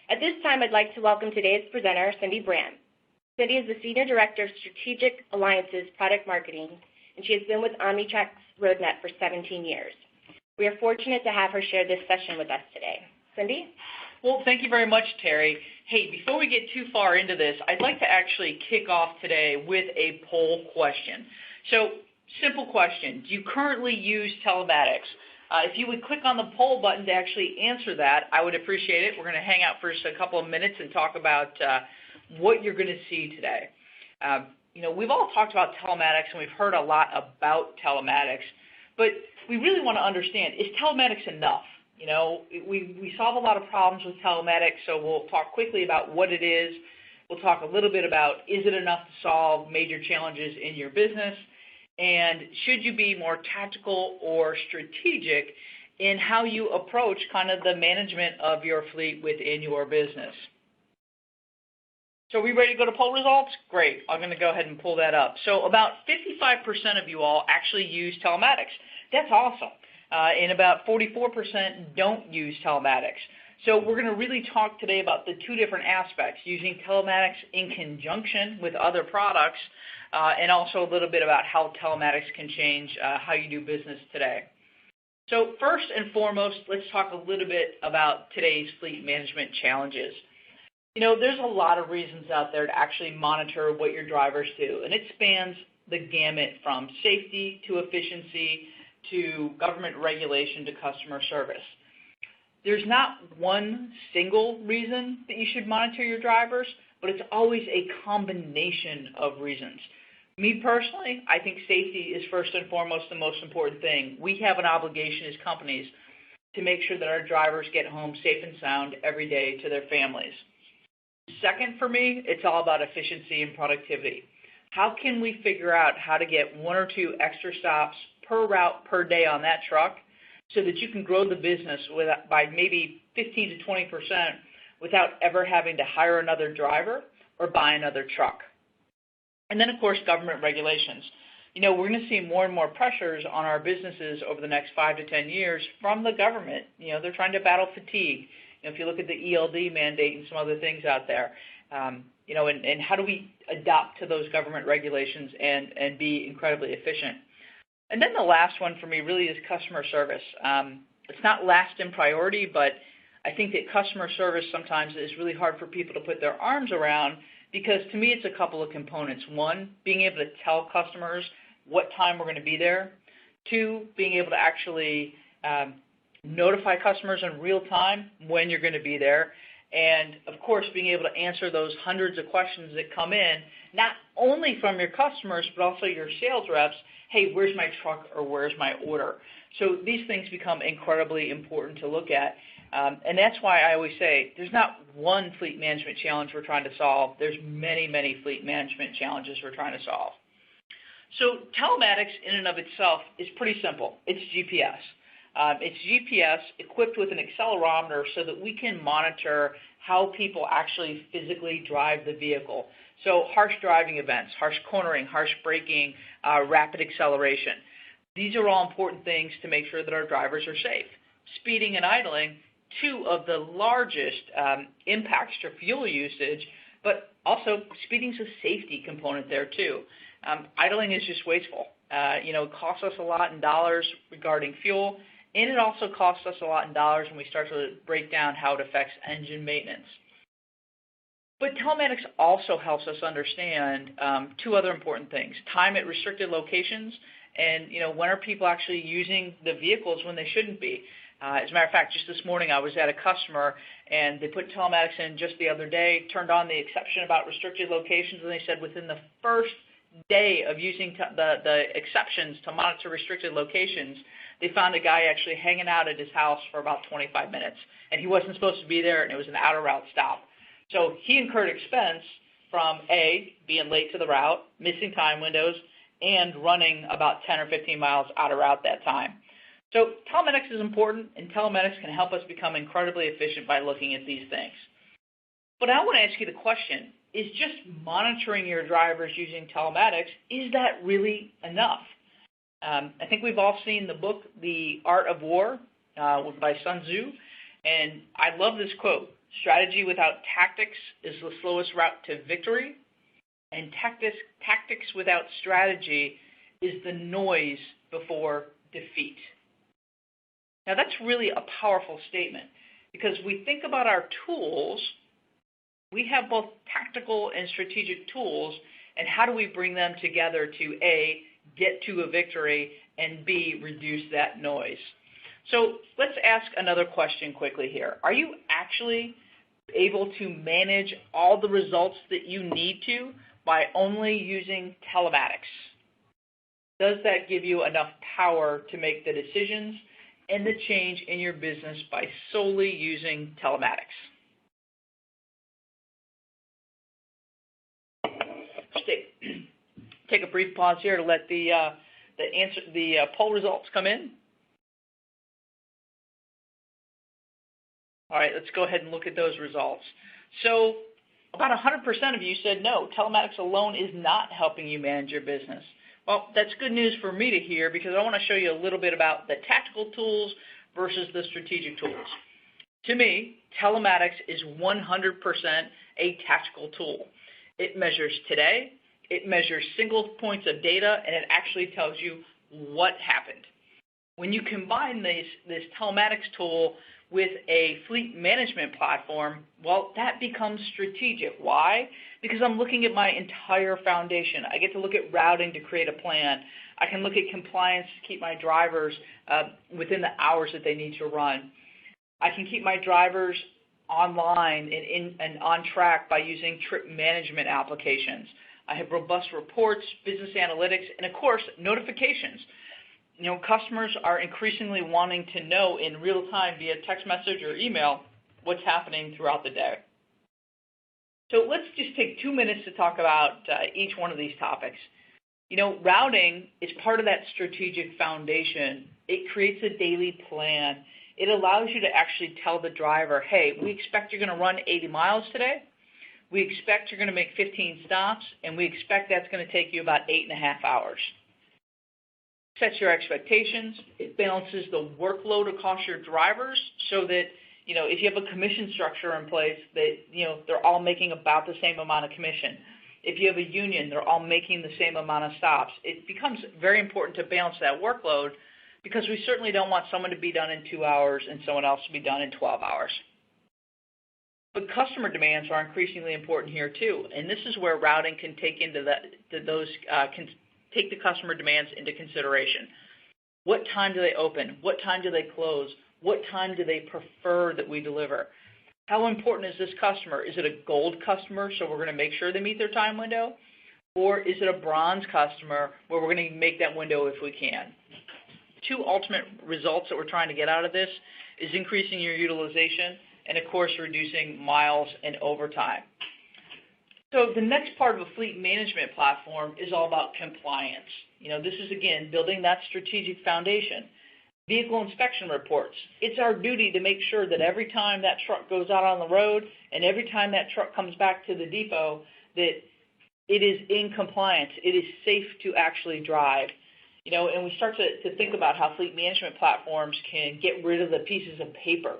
At this time, I'd like to welcome today's presenter, Cindy Brand. Cindy is the Senior Director of Strategic Alliances Product Marketing, and she has been with Omnitracs Rodent for 17 years. We are fortunate to have her share this session with us today. Cindy? Well, thank you very much, Terry. Hey, before we get too far into this, I'd like to actually kick off today with a poll question. So, simple question. Do you currently use telematics? If you would click on the poll button to actually answer that, I would appreciate it. We're going to hang out for just a couple of minutes and talk about what you're going to see today. We've all talked about telematics, and we've heard a lot about telematics, but we really want to understand, is telematics enough? We solve a lot of problems with telematics, so we'll talk quickly about what it is. We'll talk a little bit about, is it enough to solve major challenges in your business? And should you be more tactical or strategic in how you approach kind of the management of your fleet within your business? So are we ready to go to poll results? Great. I'm going to go ahead and pull that up. So about 55% of you all actually use telematics. That's awesome. And about 44% don't use telematics. So we're going to really talk today about the two different aspects, using telematics in conjunction with other products, and also a little bit about how telematics can change how you do business today. So first and foremost, let's talk a little bit about today's fleet management challenges. There's a lot of reasons out there to actually monitor what your drivers do, and it spans the gamut from safety to efficiency to government regulation to customer service. There's not one single reason that you should monitor your drivers, but it's always a combination of reasons. Me personally, I think safety is first and foremost the most important thing. We have an obligation as companies to make sure that our drivers get home safe and sound every day to their families. Second, for me, it's all about efficiency and productivity. How can we figure out how to get one or two extra stops per route per day on that truck so that you can grow the business by maybe 15 to 20% without ever having to hire another driver or buy another truck? And then, of course, government regulations. We're going to see more and more pressures on our businesses over the next 5 to 10 years from the government. They're trying to battle fatigue. If you look at the ELD mandate and some other things out there, and how do we adapt to those government regulations and be incredibly efficient? And then the last one for me really is customer service. It's not last in priority, but I think that customer service sometimes is really hard for people to put their arms around because to me it's a couple of components. One, being able to tell customers what time we're going to be there. Two, being able to actually notify customers in real time when you're going to be there. And, of course, being able to answer those hundreds of questions that come in, not only from your customers, but also your sales reps. Hey, where's my truck or where's my order? So these things become incredibly important to look at. And that's why I always say there's not one fleet management challenge we're trying to solve. There's many, many fleet management challenges we're trying to solve. So telematics in and of itself is pretty simple. It's GPS. It's GPS equipped with an accelerometer so that we can monitor how people actually physically drive the vehicle. So harsh driving events, harsh cornering, harsh braking, rapid acceleration. These are all important things to make sure that our drivers are safe. Speeding and idling, two of the largest impacts to fuel usage, but also speeding's a safety component there too. Idling is just wasteful. It costs us a lot in dollars regarding fuel, and it also costs us a lot in dollars when we start to break down how it affects engine maintenance. But telematics also helps us understand two other important things: time at restricted locations, and when are people actually using the vehicles when they shouldn't be. As a matter of fact, just this morning I was at a customer and they put telematics in just the other day, turned on the exception about restricted locations, and they said within the first day of using the exceptions to monitor restricted locations, they found a guy actually hanging out at his house for about 25 minutes. And he wasn't supposed to be there, and it was an out-of-route stop. So he incurred expense from A, being late to the route, missing time windows, and running about 10 or 15 miles out of route that time. So telematics is important, and telematics can help us become incredibly efficient by looking at these things. But I want to ask you the question, is just monitoring your drivers using telematics, is that really enough? I think we've all seen the book, The Art of War, by Sun Tzu, and I love this quote. Strategy without tactics is the slowest route to victory. And tactics without strategy is the noise before defeat. Now that's really a powerful statement because we think about our tools, we have both tactical and strategic tools, and how do we bring them together to A, get to a victory, and B, reduce that noise. So let's ask another question quickly here. Are you actually able to manage all the results that you need to by only using telematics? Does that give you enough power to make the decisions and the change in your business by solely using telematics? Take a brief pause here to let the poll results come in. All right, let's go ahead and look at those results. So about 100% of you said no, telematics alone is not helping you manage your business. Well, that's good news for me to hear because I want to show you a little bit about the tactical tools versus the strategic tools. To me, telematics is 100% a tactical tool. It measures today, it measures single points of data, and it actually tells you what happened. When you combine this telematics tool with a fleet management platform, well, that becomes strategic. Why? Because I'm looking at my entire foundation. I get to look at routing to create a plan. I can look at compliance to keep my drivers within the hours that they need to run. I can keep my drivers online and on track by using trip management applications. I have robust reports, business analytics, and of course, notifications. You know, customers are increasingly wanting to know in real time via text message or email what's happening throughout the day. So let's just take 2 minutes to talk about each one of these topics. You know, routing is part of that strategic foundation. It creates a daily plan. It allows you to actually tell the driver, hey, we expect you're going to run 80 miles today. We expect you're going to make 15 stops, and we expect that's going to take you about 8.5 hours. Sets your expectations. It balances the workload across your drivers so that, you know, if you have a commission structure in place that, you know, they're all making about the same amount of commission. If you have a union, they're all making the same amount of stops. It becomes very important to balance that workload because we certainly don't want someone to be done in 2 hours and someone else to be done in 12 hours. But customer demands are increasingly important here too, and this is where routing can take take the customer demands into consideration. What time do they open? What time do they close? What time do they prefer that we deliver? How important is this customer? Is it a gold customer, so we're going to make sure they meet their time window? Or is it a bronze customer where we're going to make that window if we can? Two ultimate results that we're trying to get out of this is increasing your utilization and, of course, reducing miles and overtime. So the next part of a fleet management platform is all about compliance. You know, this is, again, building that strategic foundation. Vehicle inspection reports. It's our duty to make sure that every time that truck goes out on the road and every time that truck comes back to the depot that it is in compliance. It is safe to actually drive. You know, and we start to think about how fleet management platforms can get rid of the pieces of paper.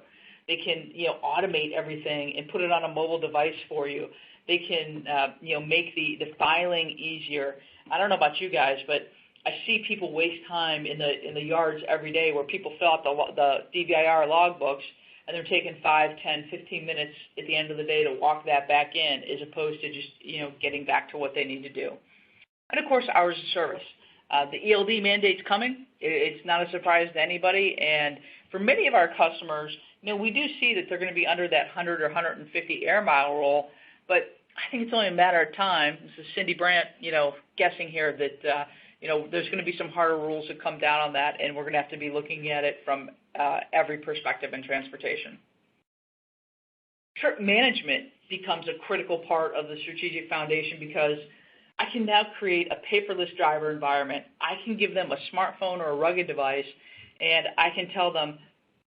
They can, you know, automate everything and put it on a mobile device for you. They can, you know, make the filing easier. I don't know about you guys, but I see people waste time in the yards every day where people fill out the DVIR logbooks and they're taking 5, 10, 15 minutes at the end of the day to walk that back in as opposed to just, you know, getting back to what they need to do. And, of course, hours of service. The ELD mandate's coming. It's not a surprise to anybody. And for many of our customers, you know, we do see that they're going to be under that 100 or 150 air mile rule, but I think it's only a matter of time. This is Cindy Brandt, you know, guessing here that, you know, there's going to be some harder rules that come down on that, and we're going to have to be looking at it from every perspective in transportation. Trip management becomes a critical part of the strategic foundation because I can now create a paperless driver environment. I can give them a smartphone or a rugged device, and I can tell them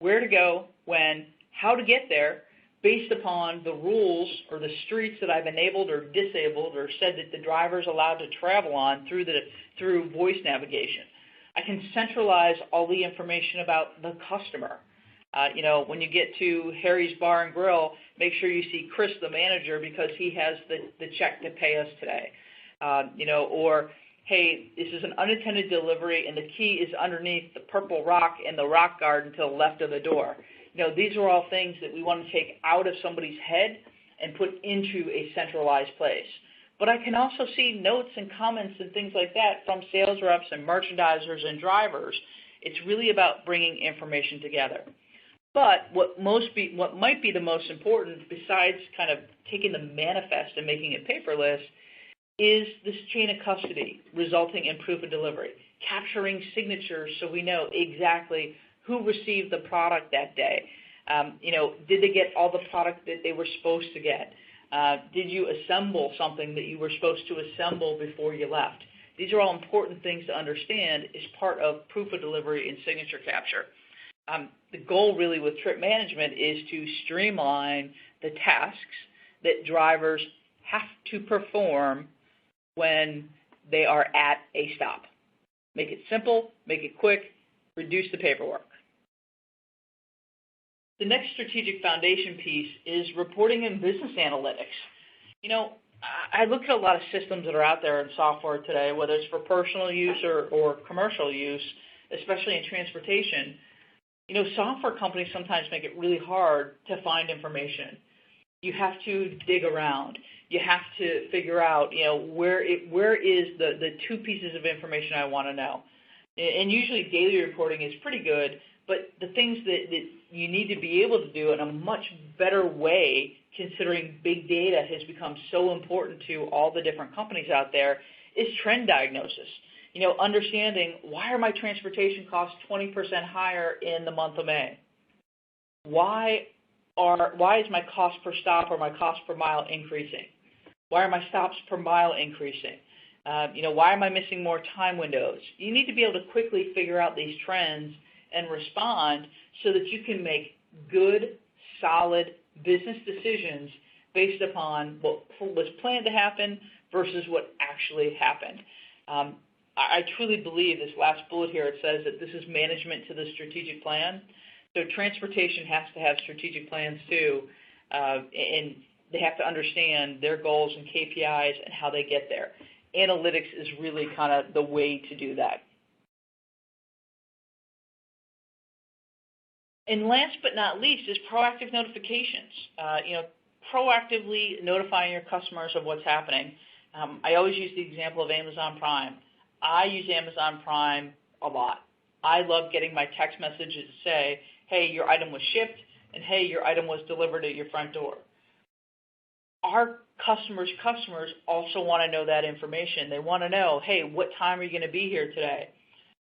where to go, when, how to get there, based upon the rules or the streets that I've enabled or disabled or said that the driver's allowed to travel on through voice navigation. I can centralize all the information about the customer. When you get to Harry's Bar and Grill, make sure you see Chris, the manager, because he has the check to pay us today. Or, hey, this is an unattended delivery, and the key is underneath the purple rock in the rock garden to the left of the door. These are all things that we want to take out of somebody's head and put into a centralized place. But I can also see notes and comments and things like that from sales reps and merchandisers and drivers. It's really about bringing information together. But what might be the most important, besides kind of taking the manifest and making it paperless, is this chain of custody resulting in proof of delivery, capturing signatures so we know exactly who received the product that day. Did they get all the product that they were supposed to get? Did you assemble something that you were supposed to assemble before you left? These are all important things to understand as part of proof of delivery and signature capture. The goal really with trip management is to streamline the tasks that drivers have to perform when they are at a stop. Make it simple, make it quick, reduce the paperwork. The next strategic foundation piece is reporting and business analytics. I look at a lot of systems that are out there in software today, whether it's for personal use or commercial use, especially in transportation. Software companies sometimes make it really hard to find information. You have to dig around. You have to figure out, where is the two pieces of information I want to know. And usually daily reporting is pretty good, but the things that you need to be able to do in a much better way, considering big data has become so important to all the different companies out there, is trend diagnosis. Understanding, why are my transportation costs 20% higher in the month of May? Why is my cost per stop or my cost per mile increasing? Why are my stops per mile increasing? Why am I missing more time windows? You need to be able to quickly figure out these trends and respond so that you can make good, solid business decisions based upon what was planned to happen versus what actually happened. I truly believe this last bullet here, it says that this is management to the strategic plan. So transportation has to have strategic plans too, and they have to understand their goals and KPIs and how they get there. Analytics is really kind of the way to do that. And last but not least is proactive notifications. Proactively notifying your customers of what's happening. I always use the example of Amazon Prime. I use Amazon Prime a lot. I love getting my text messages to say, hey, your item was shipped, and hey, your item was delivered at your front door. Our customers also want to know that information. They want to know, hey, what time are you going to be here today?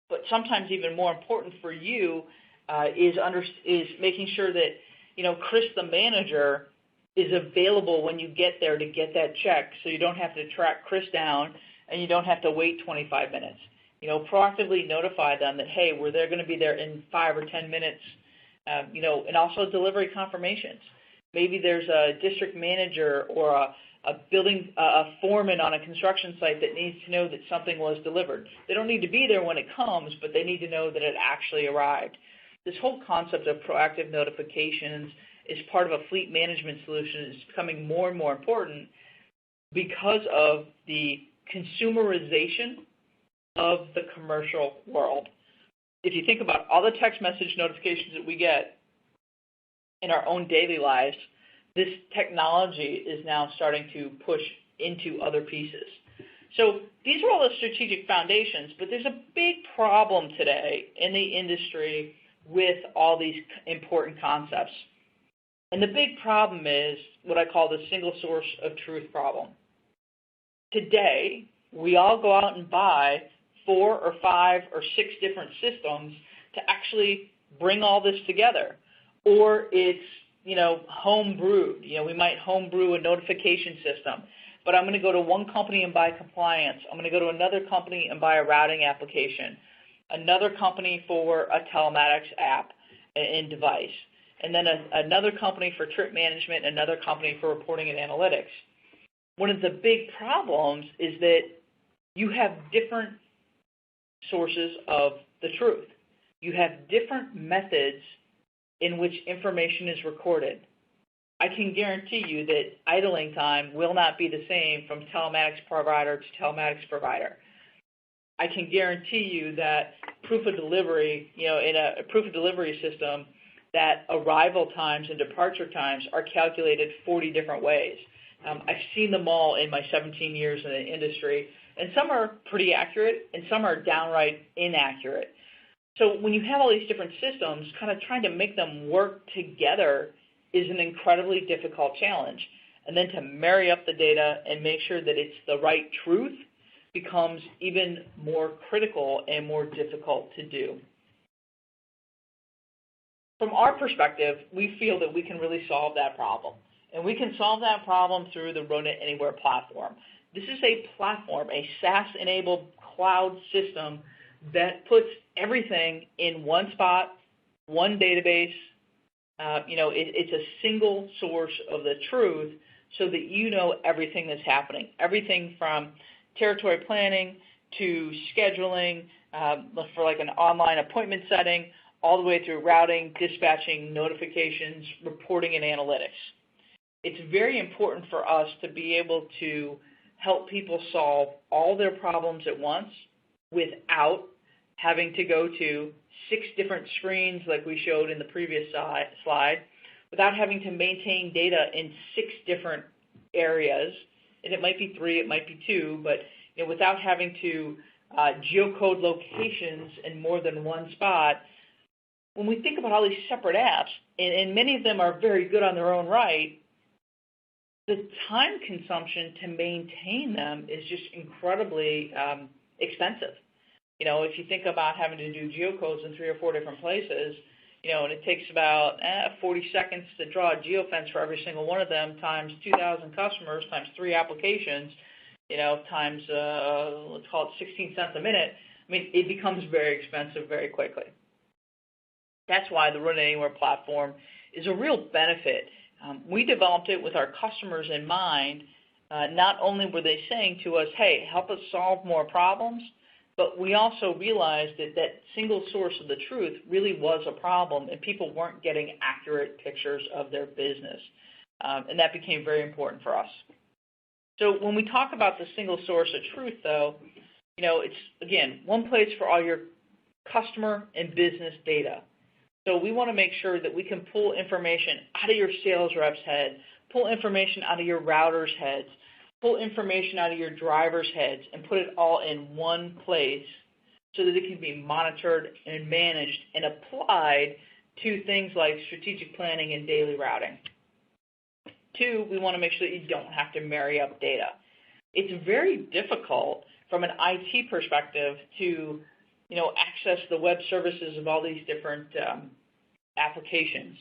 But sometimes even more important for you is making sure that, Chris, the manager, is available when you get there to get that check, so you don't have to track Chris down and you don't have to wait 25 minutes. Proactively notify them that, hey, they're going to be there in 5 or 10 minutes, and also delivery confirmations. Maybe there's a district manager or a foreman on a construction site that needs to know that something was delivered. They don't need to be there when it comes, but they need to know that it actually arrived. This whole concept of proactive notifications is part of a fleet management solution. It's becoming more and more important because of the consumerization of the commercial world. If you think about all the text message notifications that we get in our own daily lives, this technology is now starting to push into other pieces. So these are all the strategic foundations, but there's a big problem today in the industry with all these important concepts. And the big problem is what I call the single source of truth problem. Today, we all go out and buy 4 or 5 or 6 different systems to actually bring all this together. Or it's, home brewed. We might home brew a notification system. But I'm going to go to one company and buy compliance. I'm going to go to another company and buy a routing application. Another company for a telematics app and device. And then another company for trip management, another company for reporting and analytics. One of the big problems is that you have different sources of the truth. You have different methods in which information is recorded. I can guarantee you that idling time will not be the same from telematics provider to telematics provider. I can guarantee you that proof of delivery, in a proof of delivery system, that arrival times and departure times are calculated 40 different ways. I've seen them all in my 17 years in the industry, and some are pretty accurate and some are downright inaccurate. So when you have all these different systems, kind of trying to make them work together is an incredibly difficult challenge. And then to marry up the data and make sure that it's the right truth becomes even more critical and more difficult to do. From our perspective, we feel that we can really solve that problem. And we can solve that problem through the Rodent Anywhere platform. This is a platform, a SaaS-enabled cloud system that puts everything in one spot, one database. It's a single source of the truth so that you know everything that's happening, everything from territory planning to scheduling for like an online appointment setting, all the way through routing, dispatching, notifications, reporting, and analytics. It's very important for us to be able to help people solve all their problems at once without having to go to 6 different screens like we showed in the previous slide, without having to maintain data in 6 different areas, and it might be 3, it might be 2, but without having to geocode locations in more than one spot. When we think about all these separate apps, and many of them are very good on their own right, the time consumption to maintain them is just incredibly expensive. If you think about having to do geocodes in 3 or 4 different places, and it takes about 40 seconds to draw a geofence for every single one of them, times 2,000 customers, times 3 applications, times, let's call it 16 cents a minute, it becomes very expensive very quickly. That's why the Rodent Anywhere platform is a real benefit. We developed it with our customers in mind. Not only were they saying to us, hey, help us solve more problems, but we also realized that that single source of the truth really was a problem, and people weren't getting accurate pictures of their business. And that became very important for us. So when we talk about the single source of truth, though, it's, again, one place for all your customer and business data. So we want to make sure that we can pull information out of your sales rep's head, pull information out of your router's heads, pull information out of your driver's heads, and put it all in one place so that it can be monitored and managed and applied to things like strategic planning and daily routing. 2, we want to make sure that you don't have to marry up data. It's very difficult from an IT perspective to access the web services of all these different applications.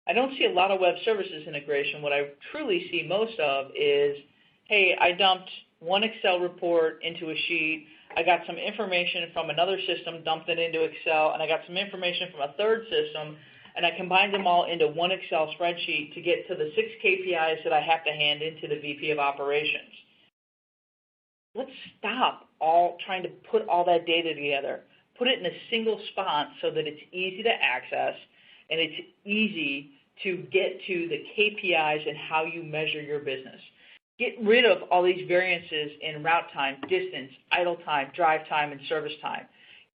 I don't see a lot of web services integration. What I truly see most of is, hey, I dumped one Excel report into a sheet, I got some information from another system, dumped it into Excel, and I got some information from a third system, and I combined them all into one Excel spreadsheet to get to the 6 KPIs that I have to hand into the VP of Operations. Let's stop all trying to put all that data together. Put it in a single spot so that it's easy to access and it's easy to get to the KPIs and how you measure your business. Get rid of all these variances in route time, distance, idle time, drive time, and service time.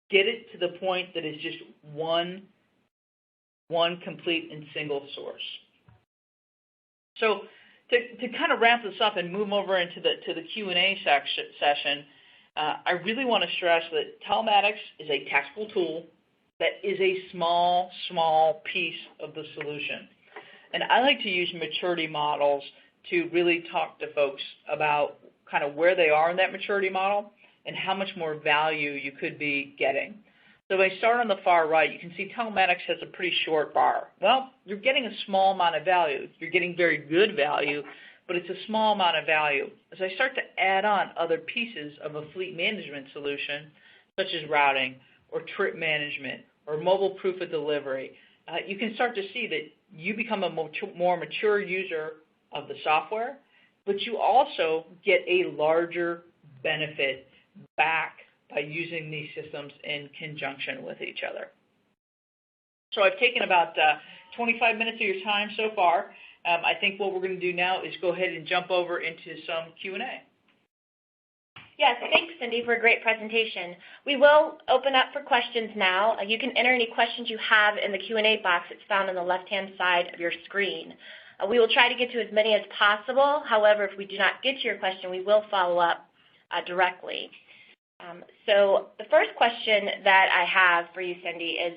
Get it to the point that it's just one complete and single source. So to kind of wrap this up and move over into the Q&A session, I really want to stress that telematics is a tactical tool that is a small piece of the solution. And I like to use maturity models to really talk to folks about kind of where they are in that maturity model and how much more value you could be getting. So if I start on the far right, you can see telematics has a pretty short bar. Well, you're getting a small amount of value. You're getting very good value, but it's a small amount of value. As I start to add on other pieces of a fleet management solution, such as routing or trip management or mobile proof of delivery, you can start to see that you become a more mature user of the software, but you also get a larger benefit back by using these systems in conjunction with each other. So I've taken about 25 minutes of your time so far. I think what we're going to do now is go ahead and jump over into some Q&A. Yes, thanks, Cindy, for a great presentation. We will open up for questions now. You can enter any questions you have in the Q&A box. It's found on the left-hand side of your screen. We will try to get to as many as possible. However, if we do not get to your question, we will follow up directly. So the first question that I have for you, Cindy, is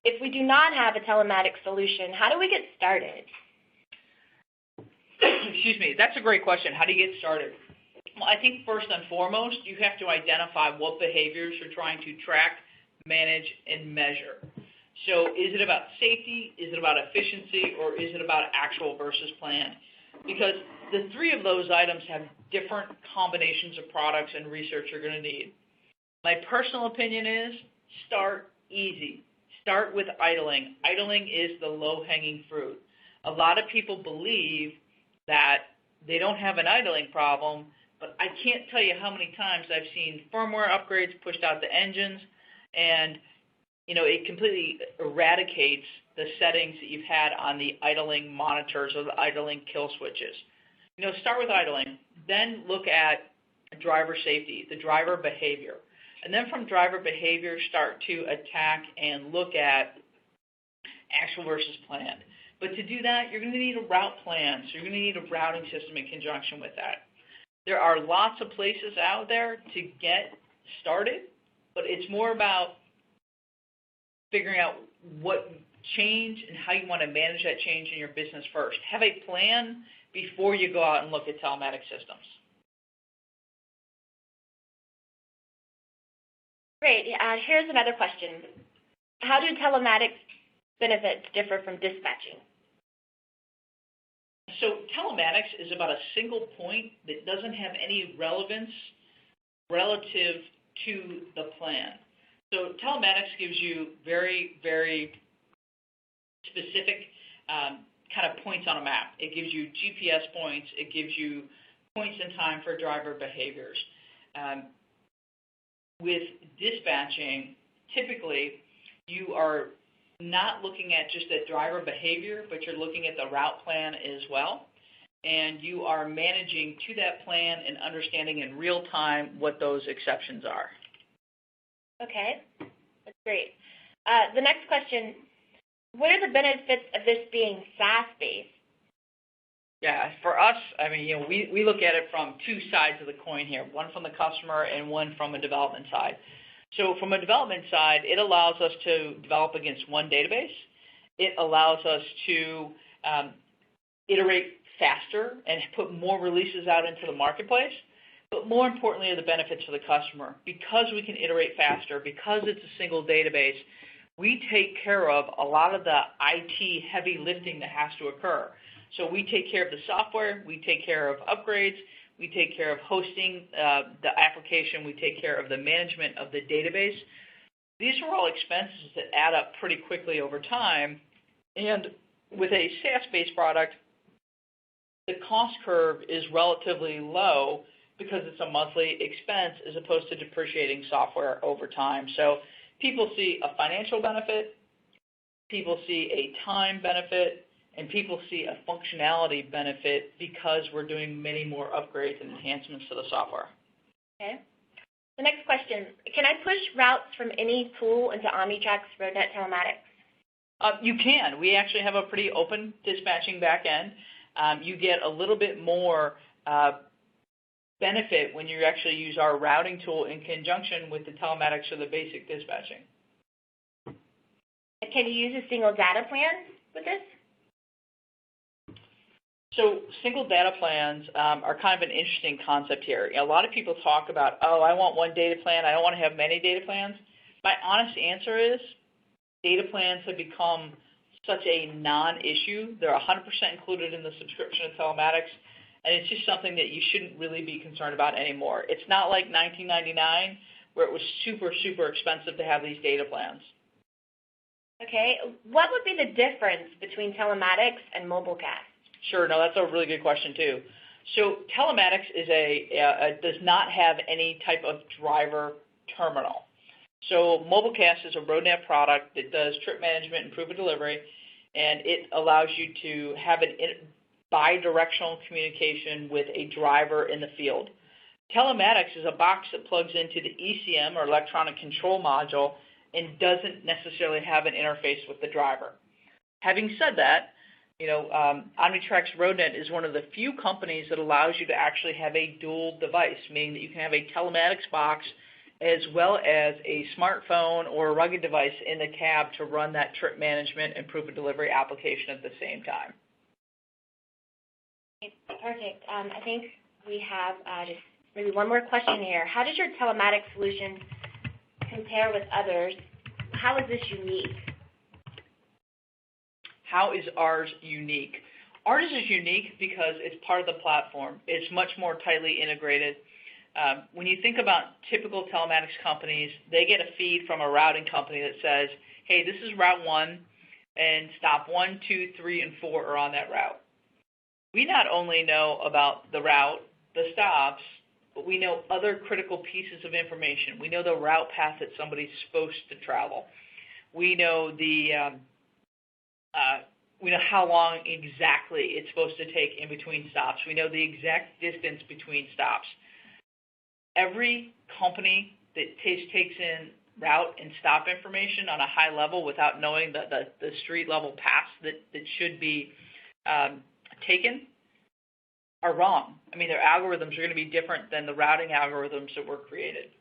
if we do not have a telematics solution, how do we get started? Excuse me, that's a great question. How do you get started? Well, I think first and foremost, you have to identify what behaviors you're trying to track, manage, and measure. So is it about safety, is it about efficiency, or is it about actual versus planned? Because the three of those items have different combinations of products and research you're going to need. My personal opinion is start easy. Start with idling. Idling is the low-hanging fruit. A lot of people believe that they don't have an idling problem, but I can't tell you how many times I've seen firmware upgrades pushed out the engines, and it completely eradicates the settings that you've had on the idling monitors or the idling kill switches. Start with idling, then look at driver safety, the driver behavior. And then from driver behavior, start to attack and look at actual versus planned. But to do that, you're going to need a route plan, so you're going to need a routing system in conjunction with that. There are lots of places out there to get started, but it's more about figuring out what change and how you want to manage that change in your business first. Have a plan before you go out and look at telematics systems. Great. Here's another question. How do telematics benefits differ from dispatching? So telematics is about a single point that doesn't have any relevance relative to the plan. So telematics gives you very, very specific kind of points on a map. It gives you GPS points. It gives you points in time for driver behaviors. With dispatching, typically you are not looking at just the driver behavior, but you're looking at the route plan as well. And you are managing to that plan and understanding in real time what those exceptions are. Okay, that's great. The next question, what are the benefits of this being SaaS-based? Yeah, for us, we look at it from two sides of the coin here, one from the customer and one from a development side. So from a development side, it allows us to develop against one database. It allows us to iterate faster and put more releases out into the marketplace. But more importantly are the benefits for the customer. Because we can iterate faster, because it's a single database, we take care of a lot of the IT heavy lifting that has to occur. So we take care of the software, we take care of upgrades, we take care of hosting the application, we take care of the management of the database. These are all expenses that add up pretty quickly over time. And with a SaaS-based product, the cost curve is relatively low because it's a monthly expense as opposed to depreciating software over time. So people see a financial benefit, people see a time benefit, and people see a functionality benefit because we're doing many more upgrades and enhancements to the software. Okay. The next question, can I push routes from any tool into Omnitracs Rodent Telematics? You can. We actually have a pretty open dispatching backend. You get a little bit more benefit when you actually use our routing tool in conjunction with the telematics or the basic dispatching. Can you use a single data plan with this? So single data plans are kind of an interesting concept here. A lot of people talk about, I want one data plan. I don't want to have many data plans. My honest answer is data plans have become such a non-issue. They're 100% included in the subscription of telematics, and it's just something that you shouldn't really be concerned about anymore. It's not like 1999 where it was super, super expensive to have these data plans. Okay. What would be the difference between telematics and mobilecast? Sure. No, that's a really good question, too. So telematics is does not have any type of driver terminal. So mobilecast is a Rodent product that does trip management and proof of delivery. and it allows you to have bi-directional communication with a driver in the field. Telematics is a box that plugs into the ECM, or electronic control module, and doesn't necessarily have an interface with the driver. Having said that, Omnitracs Rodent is one of the few companies that allows you to actually have a dual device, meaning that you can have a telematics box as well as a smartphone or a rugged device in the cab to run that trip management and proof of delivery application at the same time. Perfect. I think we have just maybe one more question here. How does your telematics solution compare with others? How is this unique? How is ours unique? Ours is unique because it's part of the platform. It's much more tightly integrated. When you think about typical telematics companies, they get a feed from a routing company that says, hey, this is Route 1, and stop 1, 2, 3, and 4 are on that route. We not only know about the route, the stops, but we know other critical pieces of information. We know the route path that somebody's supposed to travel. We know we know how long exactly it's supposed to take in between stops. We know the exact distance between stops. Every company that takes in route and stop information on a high level without knowing the street level paths that should be taken are wrong. I mean, their algorithms are going to be different than the routing algorithms that were created.